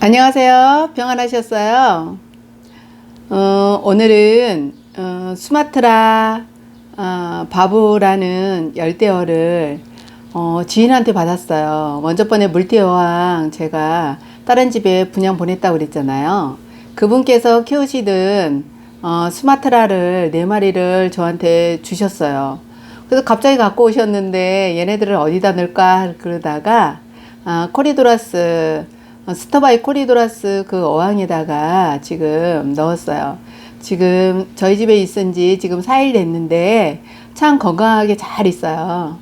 안녕하세요. 평안하셨어요? 오늘은 수마트라 바브라는 열대어를 지인한테 받았어요. 먼저 번에 물티어왕 제가 다른 집에 분양 보냈다고 그랬잖아요. 그분께서 키우시던 수마트라를 4마리를 저한테 주셨어요. 그래서 갑자기 갖고 오셨는데 얘네들을 어디다 넣을까 그러다가 코리도라스 스터바이 코리도라스 그 어항에다가 지금 넣었어요. 지금 저희 집에 있은 지 지금 4일 됐는데 참 건강하게 잘 있어요.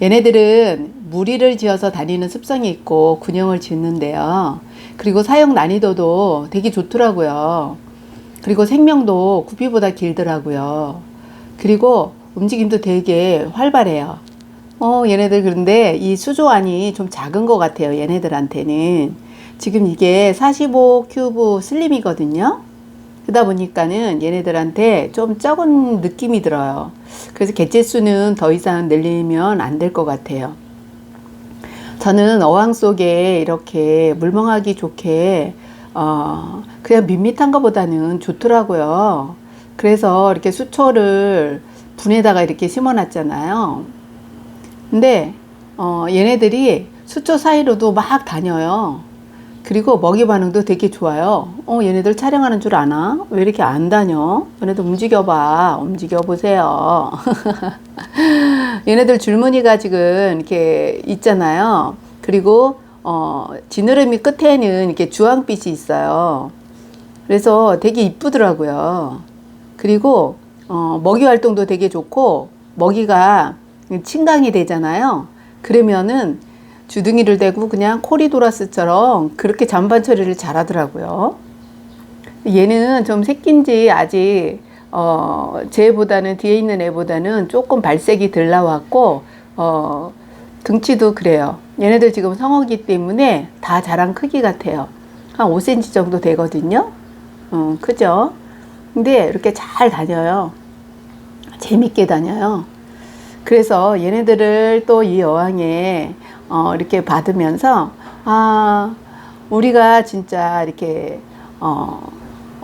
얘네들은 무리를 지어서 다니는 습성이 있고 군형을 짓는데요. 그리고 사용 난이도도 되게 좋더라고요. 그리고 생명도 구피보다 길더라고요. 그리고 움직임도 되게 활발해요. 얘네들 그런데 이 수조안이 좀 작은 것 같아요. 얘네들한테는. 지금 이게 45 큐브 슬림이거든요. 그러다 보니까는 얘네들한테 좀 적은 느낌이 들어요. 그래서 개체 수는 더 이상 늘리면 안 될 것 같아요. 저는 어항 속에 이렇게 물멍하기 좋게 그냥 밋밋한 것보다는 좋더라고요. 그래서 이렇게 수초를 분에다가 이렇게 심어 놨잖아요. 근데 얘네들이 수초 사이로도 막 다녀요. 그리고 먹이 반응도 되게 좋아요. 얘네들 촬영하는 줄 아나? 왜 이렇게 안 다녀? 얘네들 움직여봐. 움직여보세요. 얘네들 줄무늬가 지금 이렇게 있잖아요. 그리고 지느러미 끝에는 이렇게 주황빛이 있어요. 그래서 되게 이쁘더라고요. 그리고 먹이 활동도 되게 좋고 먹이가 침강이 되잖아요. 그러면은 주둥이를 대고 그냥 코리도라스처럼 그렇게 잔반 처리를 잘하더라고요. 얘는 좀 새끼인지 아직 쟤보다는 뒤에 있는 애보다는 조금 발색이 덜 나왔고 등치도 그래요. 얘네들 지금 성어기 때문에 다 자란 크기 같아요. 한 5cm 정도 되거든요. 크죠? 근데 이렇게 잘 다녀요. 재밌게 다녀요. 그래서 얘네들을 또 이 어항에 이렇게 받으면서 우리가 진짜 이렇게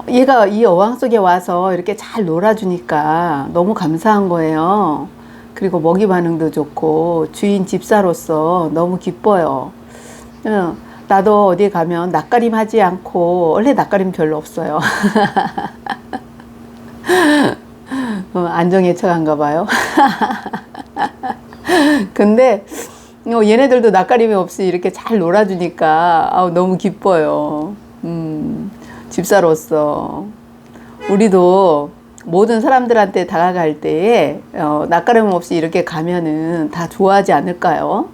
얘가 이 어항 속에 와서 이렇게 잘 놀아주니까 너무 감사한 거예요. 그리고 먹이 반응도 좋고 주인 집사로서 너무 기뻐요. 나도 어디 가면 낯가림 하지 않고 원래 낯가림 별로 없어요. 안정에 처한가 봐요. 근데 얘네들도 낯가림이 없이 이렇게 잘 놀아주니까 너무 기뻐요. 집사로서 우리도 모든 사람들한테 다가갈 때에 낯가림 없이 이렇게 가면은 다 좋아하지 않을까요?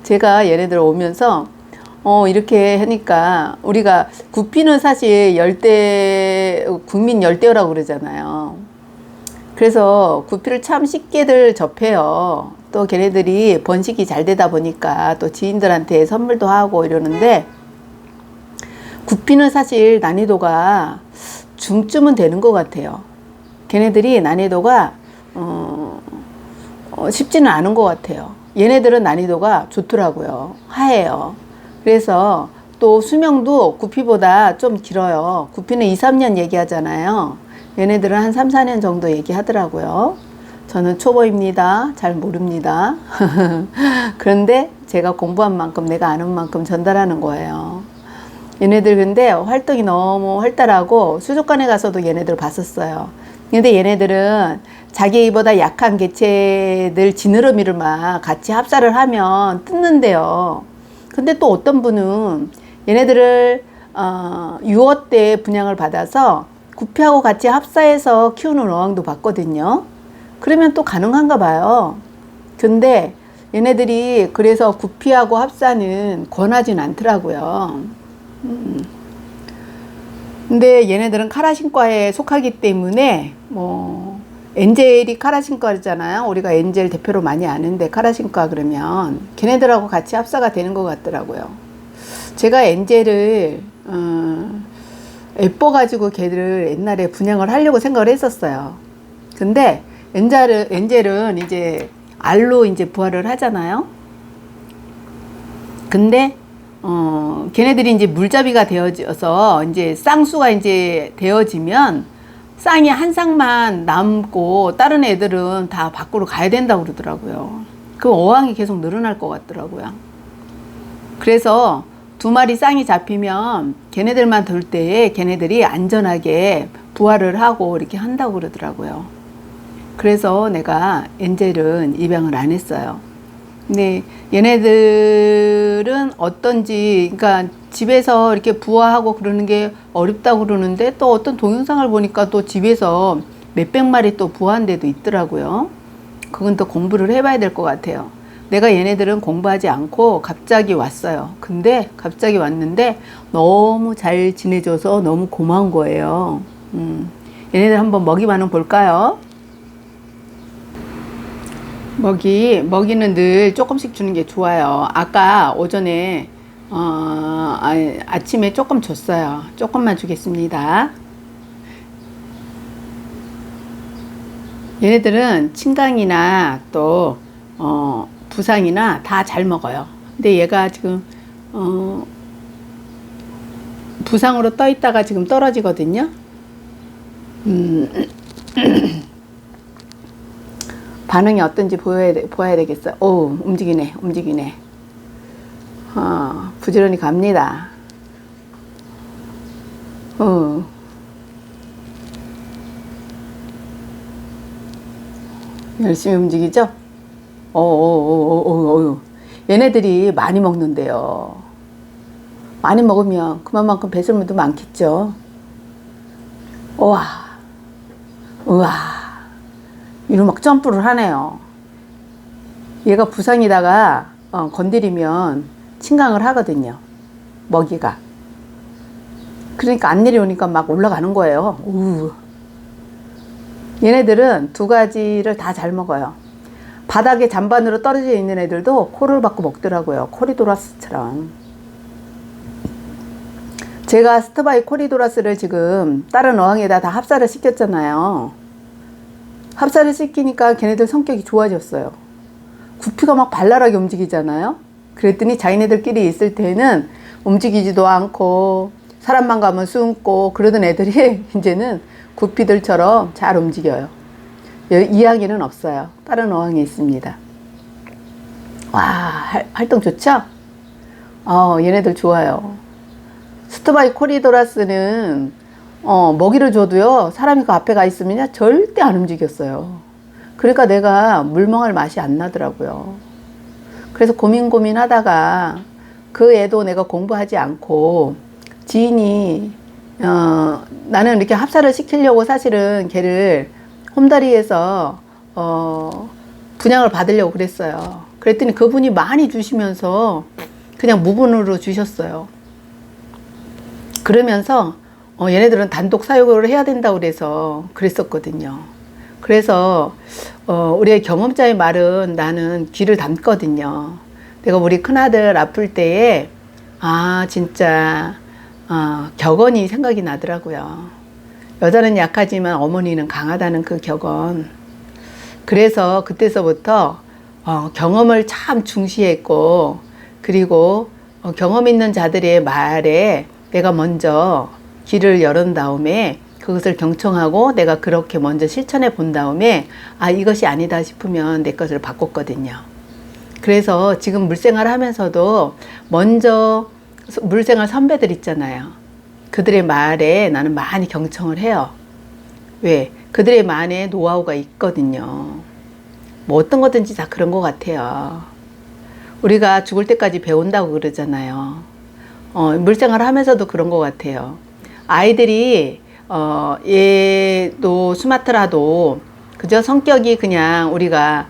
제가 얘네들 오면서 이렇게 하니까 우리가 구피는 사실 국민 열대어라고 그러잖아요. 그래서 구피를 참 쉽게들 접해요. 또 걔네들이 번식이 잘 되다 보니까 또 지인들한테 선물도 하고 이러는데 구피는 사실 난이도가 중쯤은 되는 것 같아요. 걔네들이 난이도가 쉽지는 않은 것 같아요. 얘네들은 난이도가 좋더라고요. 하얘요. 그래서 또 수명도 구피보다 좀 길어요. 구피는 2, 3년 얘기하잖아요. 얘네들은 한 3, 4년 정도 얘기하더라고요. 저는 초보입니다. 잘 모릅니다. 그런데 제가 공부한 만큼 내가 아는 만큼 전달하는 거예요. 얘네들 근데 활동이 너무 활달하고 수족관에 가서도 얘네들 봤었어요. 근데 얘네들은 자기보다 약한 개체들 지느러미를 막 같이 합사를 하면 뜯는데요. 근데 또 어떤 분은 얘네들을 6월 때 분양을 받아서 구피하고 같이 합사해서 키우는 어항도 봤거든요. 그러면 또 가능한가 봐요. 근데 얘네들이 그래서 구피하고 합사는 권하진 않더라고요. 근데 얘네들은 카라신과에 속하기 때문에 엔젤이 카라신과잖아요. 우리가 엔젤 대표로 많이 아는데 카라신과 그러면 걔네들하고 같이 합사가 되는 것 같더라고요. 제가 엔젤을 예뻐가지고 걔를 옛날에 분양을 하려고 생각을 했었어요. 근데 엔젤은 이제 알로 이제 부화를 하잖아요. 근데 걔네들이 이제 물잡이가 되어져서 이제 쌍수가 이제 되어지면 쌍이 한 쌍만 남고 다른 애들은 다 밖으로 가야 된다고 그러더라고요. 그 어항이 계속 늘어날 것 같더라고요. 그래서 두 마리 쌍이 잡히면 걔네들만 돌 때에 걔네들이 안전하게 부화를 하고 이렇게 한다고 그러더라고요. 그래서 내가 엔젤은 입양을 안 했어요. 근데 얘네들은 어떤지, 그러니까 집에서 이렇게 부화하고 그러는 게 어렵다고 그러는데 또 어떤 동영상을 보니까 또 집에서 몇백 마리 또 부화한 데도 있더라고요. 그건 또 공부를 해봐야 될 것 같아요. 내가 얘네들은 공부하지 않고 갑자기 왔어요. 근데 갑자기 왔는데 너무 잘 지내줘서 너무 고마운 거예요. 얘네들 한번 먹이 반응 볼까요? 먹이는 늘 조금씩 주는 게 좋아요. 아까 오전에 아침에 조금 줬어요. 조금만 주겠습니다. 얘네들은青강이나 또 부상이나 다 잘 먹어요. 근데 얘가 지금 부상으로 떠 있다가 지금 떨어지거든요. 반응이 어떤지 보여야 되겠어요. 오, 움직이네. 부지런히 갑니다. 열심히 움직이죠? 얘네들이 많이 먹는데요. 많이 먹으면 그만큼 배설물도 많겠죠. 우와. 이로 막 점프를 하네요. 얘가 부상이다가 건드리면 침강을 하거든요. 먹이가. 그러니까 안 내려오니까 막 올라가는 거예요. 얘네들은 두 가지를 다 잘 먹어요. 바닥에 잔반으로 떨어져 있는 애들도 코를 박고 먹더라고요. 코리도라스처럼. 제가 스트바이 코리도라스를 지금 다른 어항에다 다 합사를 시켰잖아요. 합사를 시키니까 걔네들 성격이 좋아졌어요. 구피가 막 발랄하게 움직이잖아요. 그랬더니 자기네들끼리 있을 때는 움직이지도 않고 사람만 가면 숨고 그러던 애들이 이제는 구피들처럼 잘 움직여요. 이 항에는 없어요. 다른 어항에 있습니다. 와, 활동 좋죠? 얘네들 좋아요. 스트바이 코리도라스는 먹이를 줘도요, 사람이 그 앞에 가 있으면 절대 안 움직였어요. 그러니까 내가 물멍할 맛이 안 나더라고요. 그래서 고민 하다가 그 애도 내가 공부하지 않고 지인이 나는 이렇게 합사를 시키려고 사실은 걔를 홈다리에서 분양을 받으려고 그랬어요. 그랬더니 그분이 많이 주시면서 그냥 무분으로 주셨어요. 그러면서 얘네들은 단독 사육을 해야 된다고 그래서 그랬었거든요. 그래서 우리의 경험자의 말은 나는 귀를 담거든요. 내가 우리 큰아들 아플 때에 진짜 격언이 생각이 나더라고요. 여자는 약하지만 어머니는 강하다는 그 격언. 그래서 그때서부터 경험을 참 중시했고, 그리고 경험 있는 자들의 말에 내가 먼저 길을 열은 다음에 그것을 경청하고 내가 그렇게 먼저 실천해 본 다음에 이것이 아니다 싶으면 내 것을 바꿨거든요. 그래서 지금 물생활 하면서도 먼저 물생활 선배들 있잖아요. 그들의 말에 나는 많이 경청을 해요. 왜? 그들의 말에 노하우가 있거든요. 뭐 어떤 거든지 다 그런 것 같아요. 우리가 죽을 때까지 배운다고 그러잖아요. 물생활 하면서도 그런 것 같아요. 아이들이 얘도 스마트라도 그저 성격이 그냥 우리가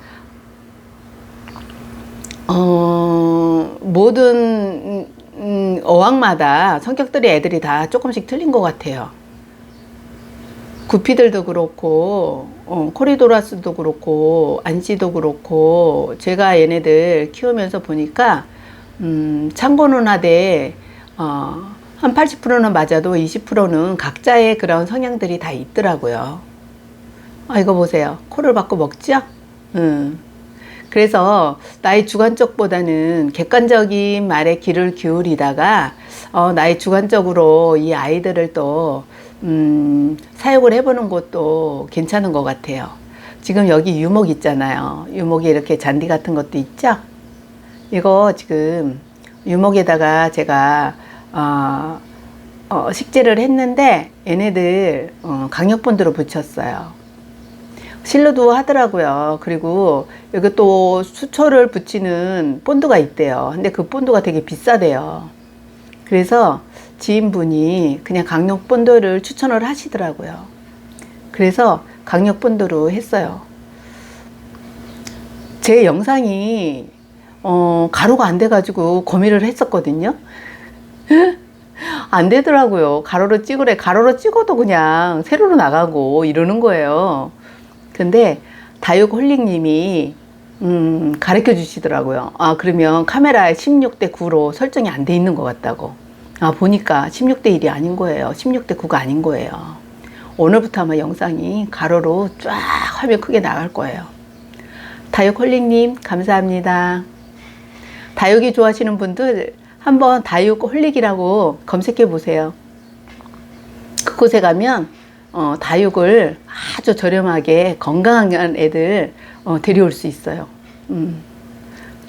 모든 어항마다 성격들이 애들이 다 조금씩 틀린 것 같아요. 구피들도 그렇고 코리도라스도 그렇고 안시도 그렇고 제가 얘네들 키우면서 보니까 참고는 하되 한 80%는 맞아도 20%는 각자의 그런 성향들이 다 있더라고요. 이거 보세요. 코를 박고 먹죠? 그래서 나의 주관적보다는 객관적인 말에 귀를 기울이다가 나의 주관적으로 이 아이들을 또 사육을 해보는 것도 괜찮은 것 같아요. 지금 여기 유목 있잖아요. 유목에 이렇게 잔디 같은 것도 있죠. 이거 지금 유목에다가 제가 식재를 했는데 얘네들 강력본드로 붙였어요. 실로도 하더라고요. 그리고 여기 또 수초를 붙이는 본드가 있대요. 근데 그 본드가 되게 비싸대요. 그래서 지인분이 그냥 강력본드를 추천을 하시더라고요. 그래서 강력본드로 했어요. 제 영상이 가로가 안 돼가지고 고민을 했었거든요. 안 되더라고요. 가로로 찍으래. 가로로 찍어도 그냥 세로로 나가고 이러는 거예요. 근데 다육홀릭님이 가르쳐 주시더라고요. 그러면 카메라에 16대 9로 설정이 안 돼 있는 것 같다고. 보니까 16대 1이 아닌 거예요. 16대 9가 아닌 거예요. 오늘부터 아마 영상이 가로로 쫙 화면 크게 나갈 거예요. 다육홀릭님 감사합니다. 다육이 좋아하시는 분들 한번 다육홀릭이라고 검색해 보세요. 그곳에 가면 다육을 아주 저렴하게 건강한 애들 데려올 수 있어요.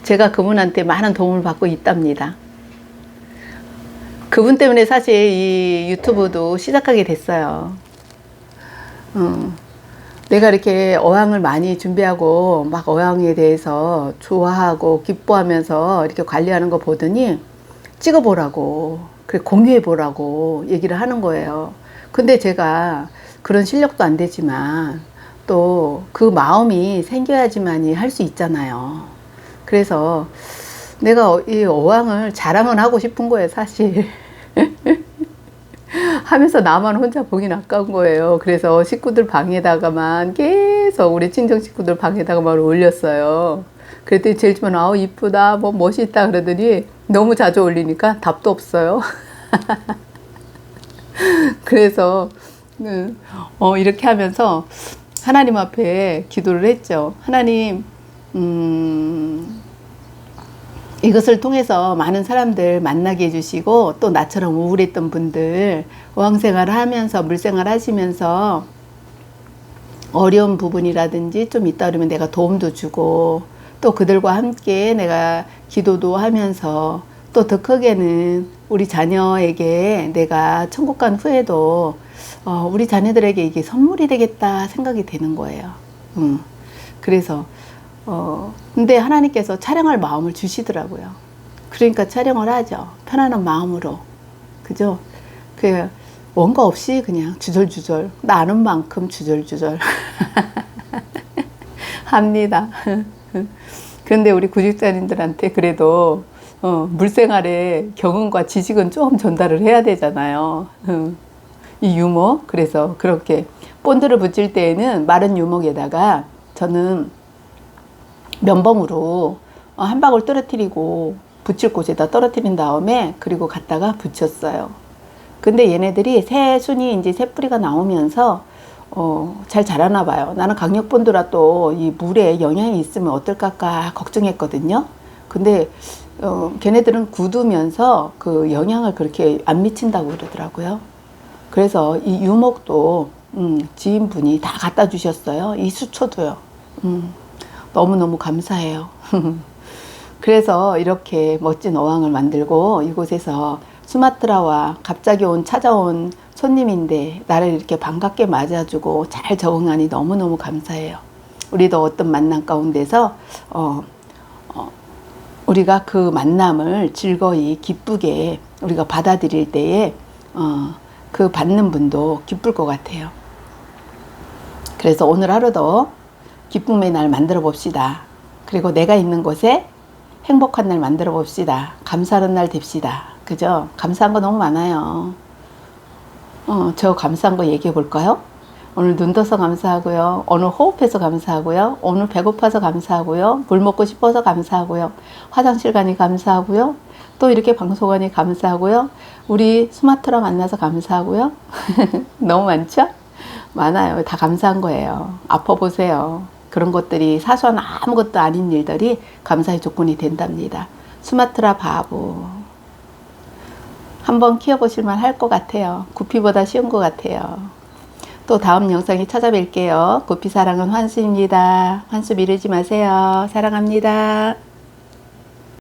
제가 그분한테 많은 도움을 받고 있답니다. 그분 때문에 사실 이 유튜브도 시작하게 됐어요. 내가 이렇게 어항을 많이 준비하고 막 어항에 대해서 좋아하고 기뻐하면서 이렇게 관리하는 거 보더니 찍어보라고, 그래 공유해보라고 얘기를 하는 거예요. 근데 제가 그런 실력도 안 되지만 또 그 마음이 생겨야지만이 할 수 있잖아요. 그래서 내가 이 어항을 자랑은 하고 싶은 거예요, 사실. 하면서 나만 혼자 보긴 아까운 거예요. 그래서 식구들 방에다가만 계속 우리 친정 식구들 방에다가만 올렸어요. 그랬더니 제일 처음에 아우 이쁘다, 뭐 멋있다 그러더니 너무 자주 올리니까 답도 없어요. 그래서 이렇게 하면서 하나님 앞에 기도를 했죠. 하나님, 이것을 통해서 많은 사람들 만나게 해주시고 또 나처럼 우울했던 분들 어항생활 하면서 물생활 하시면서 어려운 부분이라든지 좀 있다 그러면 내가 도움도 주고 또 그들과 함께 내가 기도도 하면서 또 더 크게는 우리 자녀에게 내가 천국 간 후에도 우리 자녀들에게 이게 선물이 되겠다 생각이 되는 거예요. 그래서 근데 하나님께서 촬영할 마음을 주시더라고요. 그러니까 촬영을 하죠. 편안한 마음으로. 그죠? 그 원고 없이 그냥 주절주절 나는 만큼 주절주절 합니다. 그런데 우리 구직자님들한테 그래도 물생활의 경험과 지식은 좀 전달을 해야 되잖아요. 이 유목, 그래서 그렇게 본드를 붙일 때에는 마른 유목에다가 저는 면봉으로 한 방울 떨어뜨리고 붙일 곳에다 떨어뜨린 다음에 그리고 갖다가 붙였어요. 근데 얘네들이 새 순이 이제 새 뿌리가 나오면서 잘 자라나 봐요. 나는 강력본드라 또 이 물에 영향이 있으면 어떨까 걱정했거든요. 근데 걔네들은 굳으면서 그 영향을 그렇게 안 미친다고 그러더라고요. 그래서 이 유목도 지인분이 다 갖다 주셨어요. 이 수초도요. 너무너무 감사해요. 그래서 이렇게 멋진 어항을 만들고 이곳에서 수마트라와 갑자기 찾아온 손님인데 나를 이렇게 반갑게 맞아주고 잘 적응하니 너무너무 감사해요. 우리도 어떤 만남 가운데서 우리가 그 만남을 즐거이 기쁘게 우리가 받아들일 때에 그 받는 분도 기쁠 것 같아요. 그래서 오늘 하루도 기쁨의 날 만들어 봅시다. 그리고 내가 있는 곳에 행복한 날 만들어 봅시다. 감사하는 날 됩시다. 그죠? 감사한 거 너무 많아요. 저 감사한 거 얘기해 볼까요? 오늘 눈 떠서 감사하고요. 오늘 호흡해서 감사하고요. 오늘 배고파서 감사하고요. 물 먹고 싶어서 감사하고요. 화장실 가니 감사하고요. 또 이렇게 방송하니 감사하고요. 우리 스마트라 만나서 감사하고요. 너무 많죠? 많아요. 다 감사한 거예요. 아파 보세요. 그런 것들이 사소한 아무것도 아닌 일들이 감사의 조건이 된답니다. 수마트라 바보. 한번 키워보실만 할 것 같아요. 구피보다 쉬운 것 같아요. 또 다음 영상에 찾아뵐게요. 구피 사랑은 환수입니다. 환수 미루지 마세요. 사랑합니다.